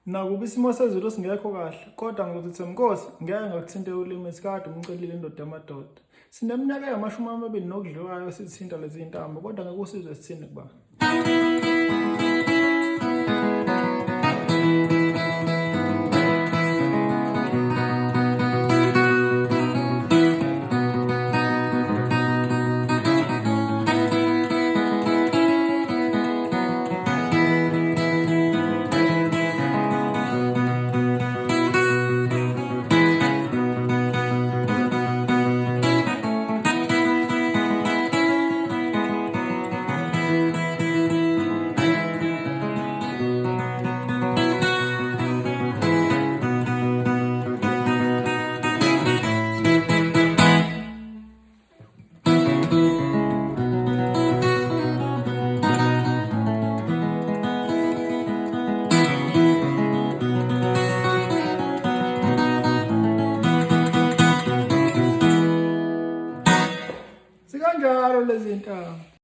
Nakuba isimo sezulu singekho kahle, kodwa ngizothi Mnkosi ngeke ngakuthinte ulimi esikade umcelile indoda yamadoda. Sineminyaka engamashumi nokudliwayo sithinta lezi zintambo, kodwa ngeke usizwe sithini kuba. Sikanjalo lezi zintambo.